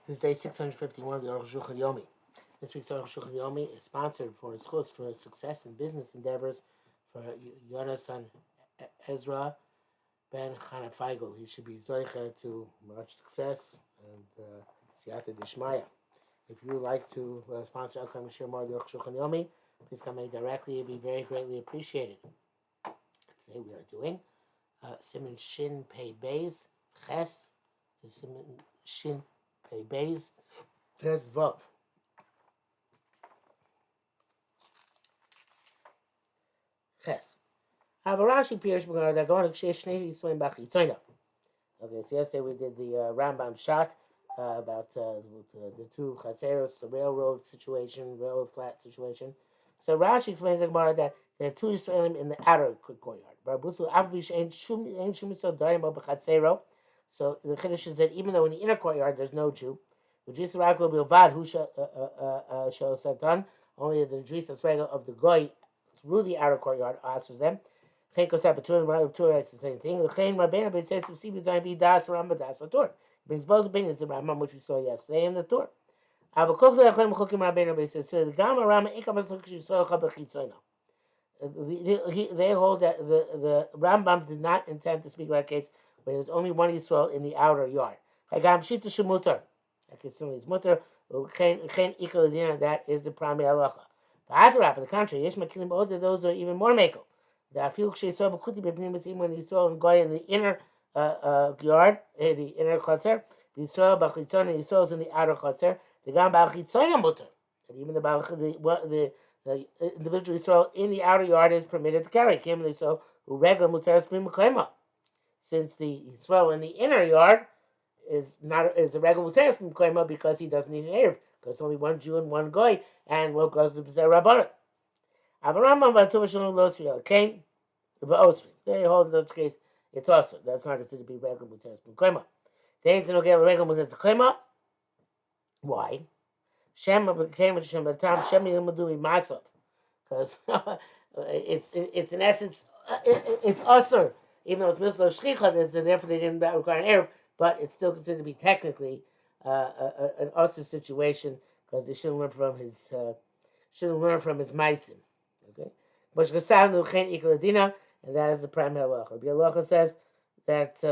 This is day 651 of the Arukh HaShulchan Yomi. This week's Arukh HaShulchan Yomi is sponsored for his chutz for his success in business endeavors for Yonasan Ezra Ben Chana Feigl. He should be zoicher to much success and siyata dishmaya. If you would like to sponsor Elkam share more of the Arukh HaShulchan Yomi, please come in directly. It would be very greatly appreciated. Today we are doing Siman Shin Pei Beis Ches. Siman Shin Pei Beis Tes Vav. Ches. Have a Rashi Pirish B'gar that going to Shnei Yisraelim B'Chitzono. Okay, so yesterday we did the Rambam shot about the two Chatzeros, the railroad situation, railroad flat situation. So Rashi explains the Gemara that there are two Yisraelim in the outer courtyard. So the Chiddush is that even though in the inner courtyard there's no Jew, only the Dris of the Goy through the outer courtyard answers them. Brings both opinions of Rambam, which we saw yesterday in the Torah. They hold that the Rambam did not intend to speak about a case where there's only one Yisrael in the outer yard. That is the primary halacha. On the contrary, those are even more makel. The when Yisrael and in the inner yard, the inner chotzer, Yisrael b'chitzon, and Yisrael is in the outer chotzer. The gam b'chitzon mutter, and even the individual Yisrael in the outer yard is permitted to carry. Since the Yisrael in the inner yard is a regular muteres b'mkoima because he doesn't need an erev, because only one Jew and one goy, and what goes to b'zer rabbanon. Okay. They hold in this case it's also that's not considered to be regular muteres b'mkoima. They ain't no regular muteres b'mkoima. Why? Shem became Shem Batam Shem Yilmadui Masov, because it's in essence it's usher, even though it's mislo shchicha, and therefore they didn't require an erev, but it's still considered to be technically an usher situation because they shouldn't learn from his meisim. Okay, and that is the primary halacha. The halacha says that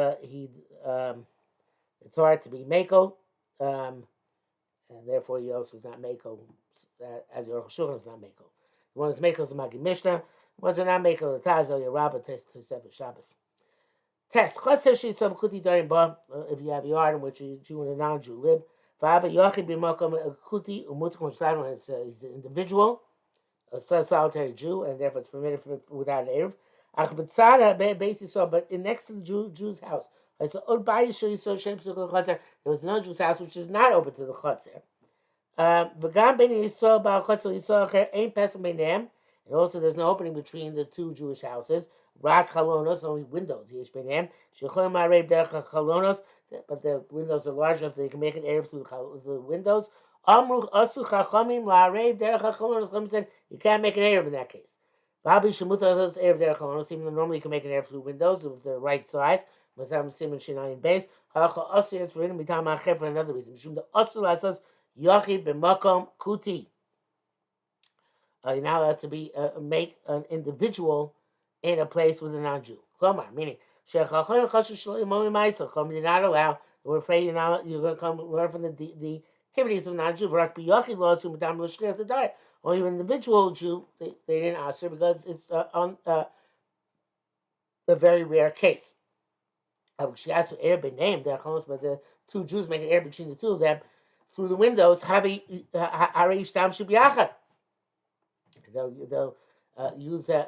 it's hard to be mako. And therefore, he also is not Mako, as your HaShulchan is not Mako. The one who's Mako is the Magi Mishnah. The ones who are not Mako, the Taz, your Rabbah, Test to Sefer Shabbos. Test. Chotzer Shisov Kuti Darim Ba, if you have a yard in which a Jew and a non-Jew live. V'ava Yochid B'Makom Kuti Umutzkum Shladron, he's an individual, a solitary Jew, and therefore it's permitted without an Erev. Ach B'Tzada Beis Yisrael, but next to the Jew's house. So there was no Jew's house which is not open to the Chotzer. And also there's no opening between the two Jewish houses. Rak chalonos, only windows. But the windows are large enough that they can make an erev through the windows. Said you can't make an erev in that case. Even though normally you can make an erev through windows with the right size. For another reason. Yochid b'makom kuti. You're not allowed to make an individual in a place with a non-Jew. Klomar, meaning you're not allowed. We're afraid you're going to come learn from the activities of non-Jew. Only an individual Jew they didn't answer because it's on a very rare case. But the two Jews make an air between the two of them through the windows. They'll use the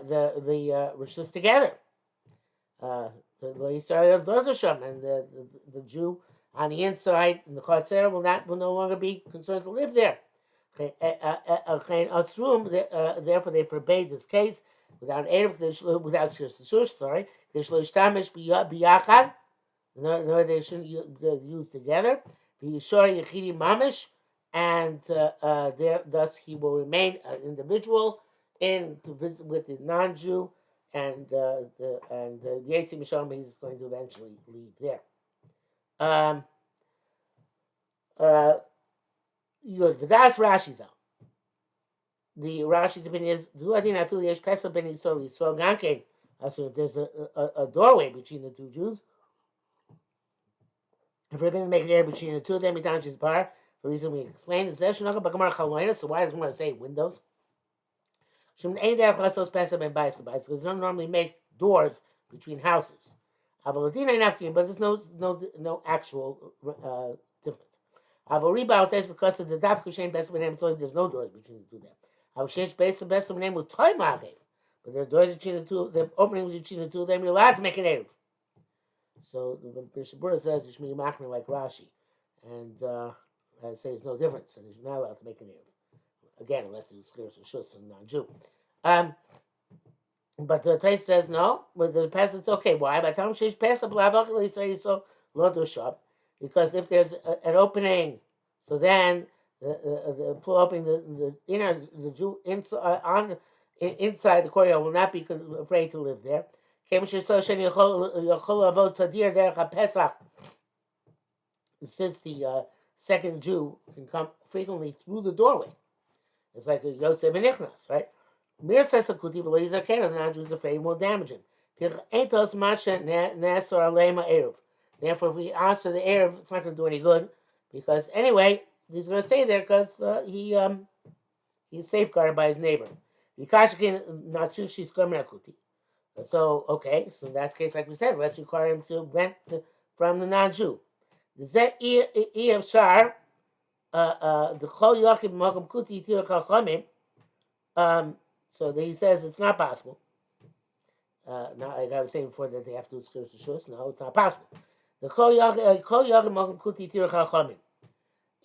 rishus together. And the Jew on the inside in the Chatzer will no longer be concerned to live there. Therefore, they forbade this case without shush. Sorry, they shouldn't use together. Mamish, and thus he will remain an individual to visit with the non-Jew, and the Yetzi Misham, he's going to eventually leave there. V'das Rashi's out. The Rashi's opinion is Duadin Afil Yesh Pesach Ben Yisrael Yisrael Gankein. So if there's a doorway between the two Jews, if we're going to make an error between the two of them, Mitanchis Bar, for the reason we explained, is Zeshanaka Bakamar Chaloina. So why does one say windows? Because they don't normally make doors between houses. But there's no actual difference. Because of the Dafka Shem Best of name, so there's no doors between the two of them. I'll change best of name with Toy Magev. But there's doors between the two, the openings between the two of them, you're allowed to make an Erev. So the Mishabura says it's Machmir like Rashi. And I say it's no difference, and you're not allowed to make an Erev. Again, unless it's clear or Shus and non-Jew. But the text says no. But the passage it's okay. Why? Because if there's an opening, so then the full opening, the inner the Jew inside the courtyard will not be afraid to live there. Since the second Jew can come frequently through the doorway, it's like a Yotze Benichnas, right? Mir says a kuti v'lo yizaken, the non-Jews are afraid will damage him. Therefore, if we answer the Erev, it's not going to do any good, because anyway, he's going to stay there because he's safeguarded by his neighbor. So, okay, so in that case, like we said, let's require him to rent from the non-Jew. The so he says it's not possible. Not like I was saying before that they have to do skirts shus. No, it's not possible. In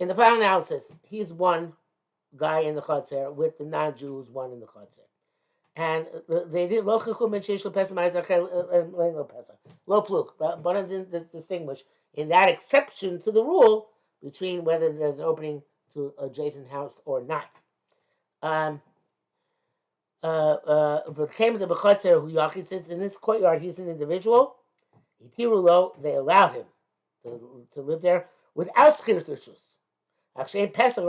the final analysis, he's one guy in the chutzner with the non-Jews, one in the chutzner. And they did lo pluk, but one didn't distinguish in that exception to the rule between whether there's an opening to adjacent house or not. But came to the bechutzer who Yachid says in this courtyard he's an individual. They allowed him to live there without skirs or shus. Actually, in Pesach,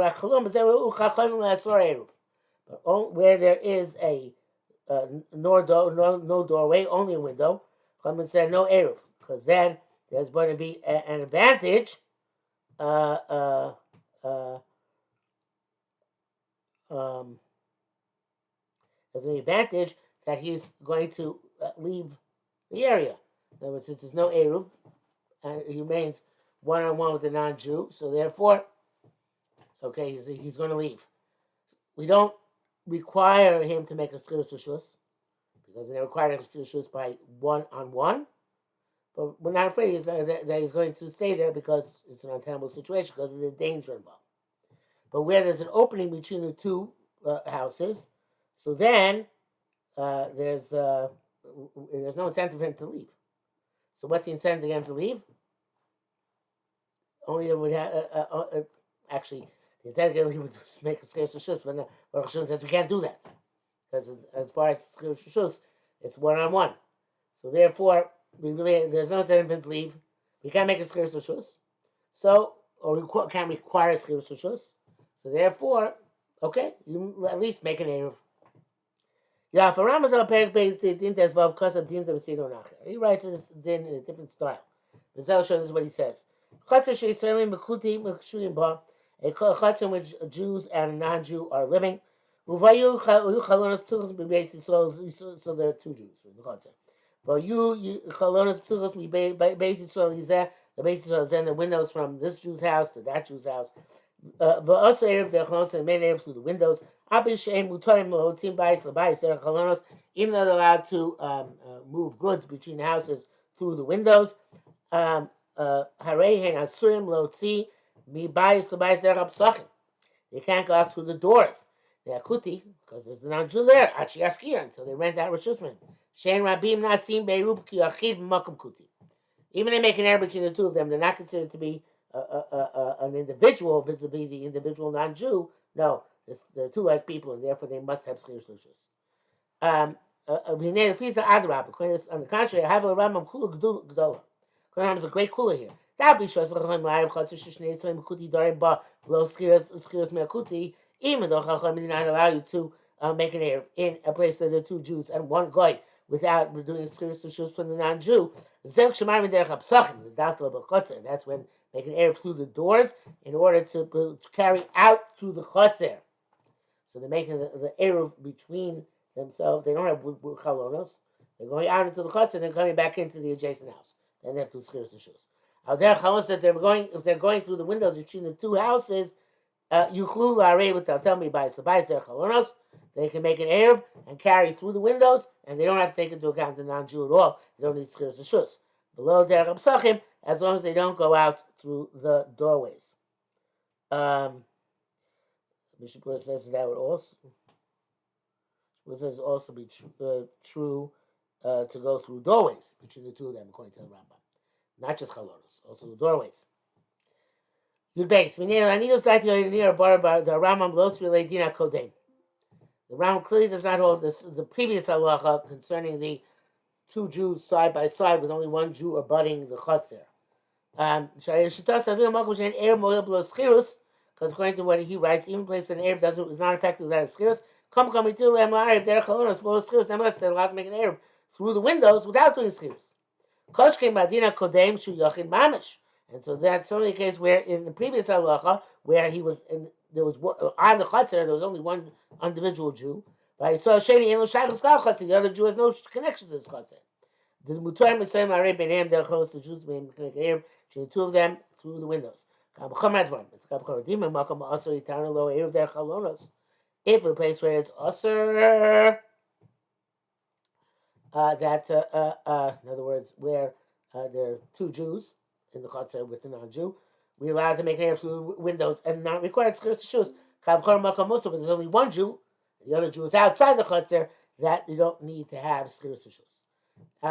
but where there is a no doorway, only a window, Chachamim said no eruv, because then there's going to be an advantage. There's an advantage that he's going to leave the area. In other words, since there's no eruv, and he remains one-on-one with the non-Jew, so therefore, okay, he's going to leave. We don't require him to make a skirus shus, because they require a skirus shus by one-on-one, but we're not afraid that he's going to stay there because it's an untenable situation, because of the danger involved. But where there's an opening between the two houses, so then there's no incentive for him to leave. So what's the incentive for him to leave? Only it would have actually the incentive would make a skirus shus, but Arukh HaShulchan says we can't do that because as far as skirus shus, it's one-on-one. So therefore, there's no incentive to leave. We can't make a skirus shus, or we can't require a skirus shus. So therefore, okay, you at least make an eruv. He writes this din in a different style. This is what he says. A chutzner in which Jews and non-Jew are living. So there are two Jews in the chutzner. The basis is then the windows from this Jew's house to that Jew's house. Also Erev the chalonos and main Erev through the windows. Even though they're allowed to move goods between the houses through the windows. They can't go out through the doors. They are kuti because there's the non-Jew there. Until they rent out rishus from him. Even they make an error between the two of them, they're not considered to be an individual vis-a-vis the individual non-Jew. No, they're two like people, and therefore they must have skir shlushus. On the contrary, I have a Rambam kula gedola. Rambam is a great kula here. Even though Chachamim did not allow you to make an Erev in a place where there are two Jews and one goy without doing Skiras Rishus from the non-Jew, that's when make an Erev through the doors in order to carry out through the Chotzer. So they're making the Erev between themselves. They don't have chalonos. They're going out into the Chotzer and then coming back into the adjacent house. Then they have to do Skiras Rishus. That if they're going through the windows between the two houses, Yuchlu la'arei with tell me by the bias their chalonos. They can make an Erev and carry through the windows, and they don't have to take into account the non-Jew at all. They don't need Skiras Rishus. Below derech psachim, as long as they don't go out through the doorways. Mishnah says that would also be true to go through doorways between the two of them, according to the Rambam. Not just chalonos, also the doorways. Yud Beis. The Rambam los relay dina kodem. The Rambam clearly does not hold the previous halacha concerning the two Jews side by side with only one Jew abutting the chotzer. Because according to what he writes, even place an Erev is not effective without a Skiras. Nevertheless, they're allowed to make an Erev through the windows without doing Skiras. And so that's only a case where in the previous halacha, where there was on the Chotzer, there was only one individual Jew. But so the other Jew has no connection to this Chotzer. The Jews make an Erev between the two of them through the windows. If the place where it's usher, in other words, where there are two Jews in the Chotzer with the non-Jew, we allow to make an Erev through windows and not required Skiras Rishus. But there's only one Jew, the other Jew is outside the Chotzer, that you don't need to have Skiras Rishus.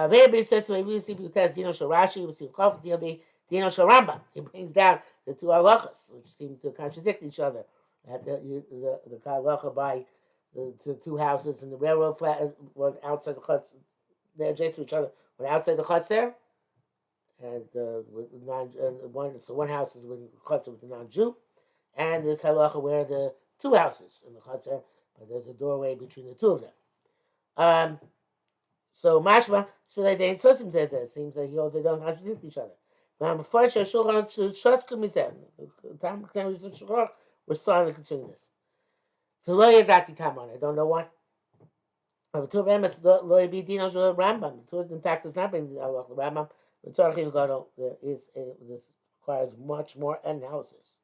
Very says, maybe if you test Dino Sharashi, we see Dino Sharamba. He brings down the two halachas, which seem to contradict each other. The halacha by the two houses in the railroad flat, one outside the chutz, they're adjacent to each other. One outside the chutz there, and one house is with chutz with the non-Jew, and this halacha where the two houses in the chutz there, but there's a doorway between the two of them. So Mashma Sfilei Sosim says that it seems like they don't contradict each other. We're silent concerning this. I don't know why. In fact, it's not bringing the Rambam. This requires much more analysis.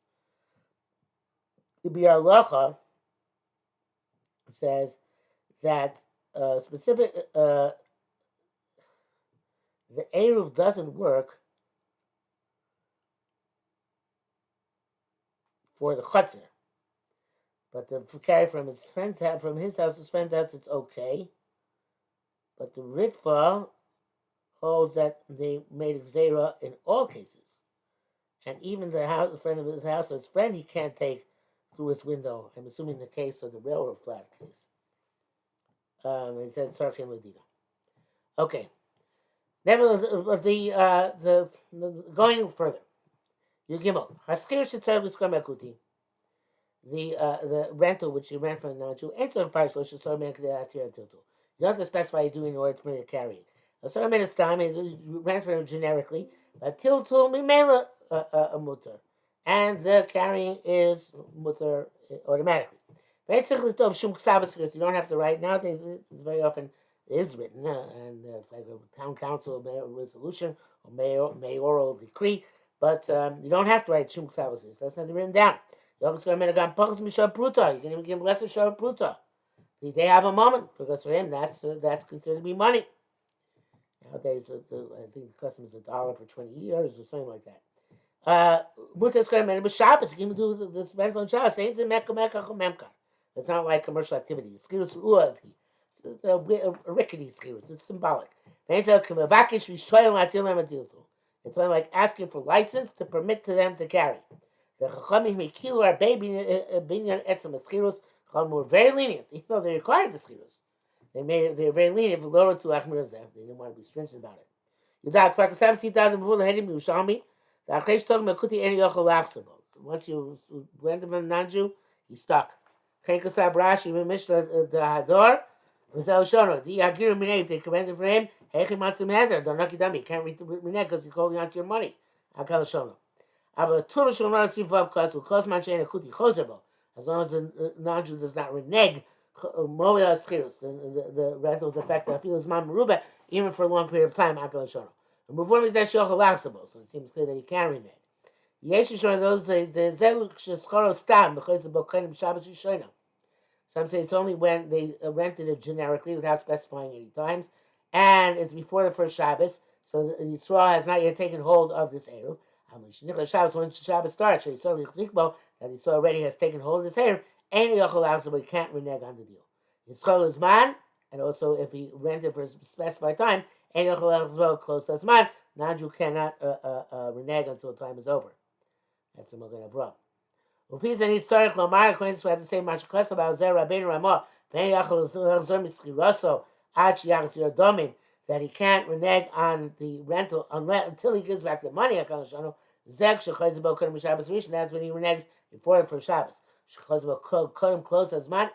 The Bialacha says that specific the Eruv doesn't work for the Chotzer. But the carry from his friend's house, from his house to his friend's house, it's okay. But the Ritva holds that they made Xera in all cases. And even the friend of his house, his friend, he can't take through his window. I'm assuming the case of the railroad flat case. It says Sarkin Ladina. Okay. Nevertheless, the going further. Yugimel. Haskir Shetzar L'Skar Mekuti. The rental which you rent from the non-Jew, you don't have to specify you do in order to permit a carrying. A certain amount of time, you rent from him generically, but till mimela a mutter, and the carrying is mutter automatically. You don't have to write nowadays. It's very often is written, and it's like a town council resolution or mayoral decree, but you don't have to write shum ksavas. That's not written down. You can even give less than Shah Pruta. They have a moment, because for him, that's considered to be money. Nowadays, I think the custom is $1 for 20 years or something like that. Mutas Shabbos, you can do this rental on Shabbos. It's not like commercial activity. It's a rickety skirus. It's symbolic. It's like asking for license to permit to them to carry. The Chachamim Mekilu are binyan etzem eschirus. Chachamim were very lenient, even though they required the schirus. They were very lenient for lower to achmir zeh. They didn't want to be stringent about it. Yudak Fakasam Sitad Mvul Hedim Yerushalmi. Once you rent him a non-Jew, he's stuck. Rashi, Mishnah, the Hador, if they commended for him, you can't read because he's holding on to your money. As long as the non-Jew does not renege, the rental is effective. I feel his mom Ruba even for a long period of time. And before me is that so it seems clear that he can renege. Those some say it's only when they rented it generically without specifying any times, and it's before the first Shabbos, so the Yisrael has not yet taken hold of this Eruv. When Shabbos starts, that Yisrael already has taken hold of this Eruv, and he can't renege on the deal. Yisrael is man, and also if he rented for a specified time, and close as man, non-Jew cannot renege until the time is over. That's the Magen Avraham. According to this, we have to say much about Zer Rabbeinu Ramah that he can't renege on the rental until he gives back the money. That's when he reneges before the first Shabbos. Close as man,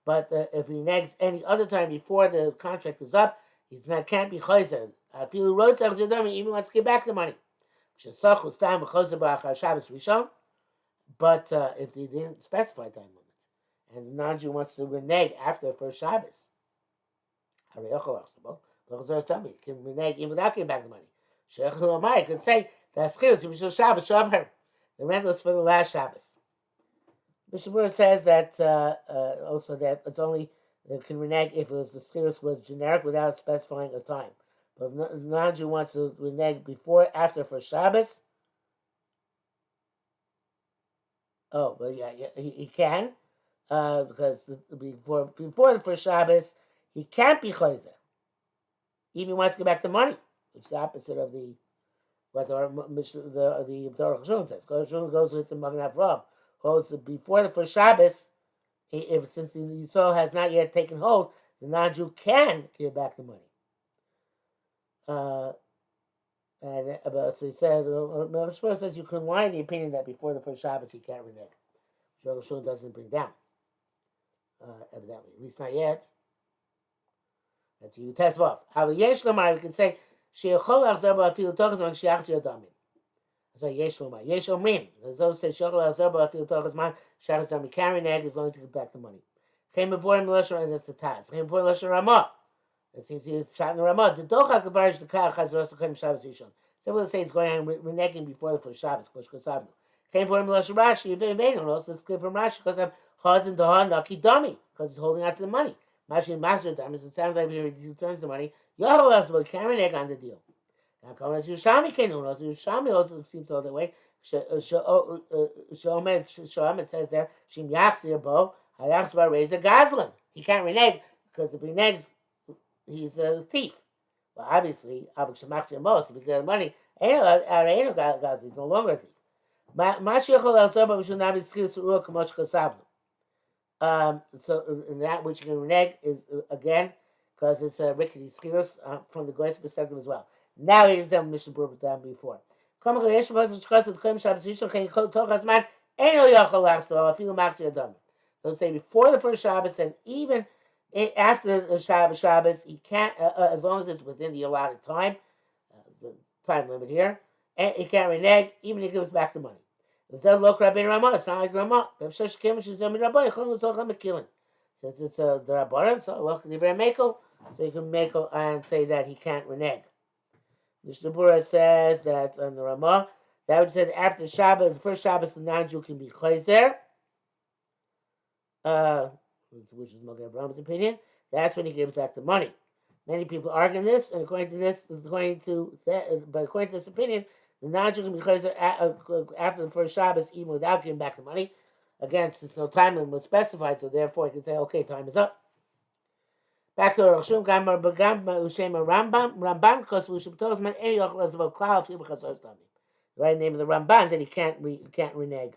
but if he reneges any other time before the contract is up, can't be chayzer. Even wants to give back the money. But if they didn't specify time limits, and the non-Jew wants to renege after the first Shabbos, he can renege even without giving back the money. I could say that the rental is for the last Shabbos. Mishnah says that also that it's only they can renege if the schirus was generic without specifying a time. But if the non-Jew wants to renege after first Shabbos. Oh, but yeah, he can, because before the first Shabbos, he can't be chayzer. Even he wants to get back the money, which is the opposite of what the Arukh HaShulchan says. Arukh HaShulchan goes with the Magen Avraham, holds that before the first Shabbos, since the Yisrael has not yet taken hold, the non-Jew can give back the money. So he says, Shmuel says you can lie in the opinion that before the first Shabbos he can't renege. Arukh HaShulchan doesn't bring down, evidently, at least not yet. That's you test off. We can say sheyachol achzer ba'afilu tochas man sheyachzir damim. So yesh lomar, yesh omrim. As those say sheyachol achzer ba'afilu tochas man sheyachzir damim can renege as long as he gets back the money. Chem b'vorim l'lashon, that's the taz. Chem b'vorim l'lashon Ramah. It seems to be shot in the Ramah. The dochak l'varish l'kach chazros l'kodim Shabbos Rishon. Some will say he's going on reneging before the first Shabbos. Kosh kosavnu. Came for him L'lashon Rashi. And also it's clear from Rashi because of hard and dahan naki dami, because he's holding out to the money. Mashi master dami. It sounds like he returns the money. Yahol also can't renege on the deal. Now coming as Yushami came on. Also Yushami also seems all the way. Shomer says there Shim Yachzir Bo Hayachzbar raise a gazlan. He can't renege because if he reneges, he's a thief. Well, obviously, Avik Shemachzir Mo, so because of money, he's no longer a thief. So in that which you can renege is again because it's a rickety skirus from the Goy's perspective as well. Now here's the Mishnah Berurah down before. They'll say before the first Shabbos and even after the Shabbos, he can't, as long as it's within the allotted time, the time limit here, and he can't renege even if he gives back the money. It's not like Ramah. Since it's the Rabbanim, so look the Meko, so you can make and say that he can't renege. Mishnah Berurah says that on the Ramah, that would say that after Shabbos, the first Shabbos, the non-Jew can be chayzer, which is Magen Abraham's opinion. That's when he gives back the money. Many people argue this, and according to this opinion, the non-Jew can be chayzer after the first Shabbos, even without giving back the money. Again, since no time limit was specified, so therefore he can say, okay, time is up. Back to Arukh HaShulchan, Ramban, because we should tell us man any yochel as about cloud the right name of the Ramban that he can't renege,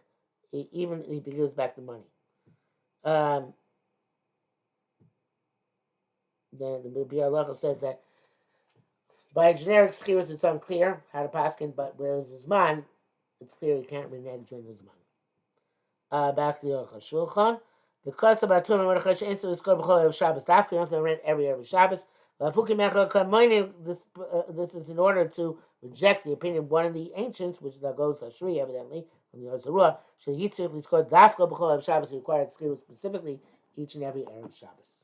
even if he gives back the money. Then the Biur Halacha says that By generic schirus, it's unclear how to paskin, but whereas Zman, it's clear you can't renege during the Zman. Back to the Arukh HaShulchan. Because about Turim Mordechai answer the score b'chol of Shabbos. Dafka, you don't have to rent every Shabbos. This is in order to reject the opinion of one of the ancients, which that goes Ashri, evidently, from the Yosarua. So he certainly scored Dafka b'chol of Shabbos, required schirus specifically each and every Erev Shabbos.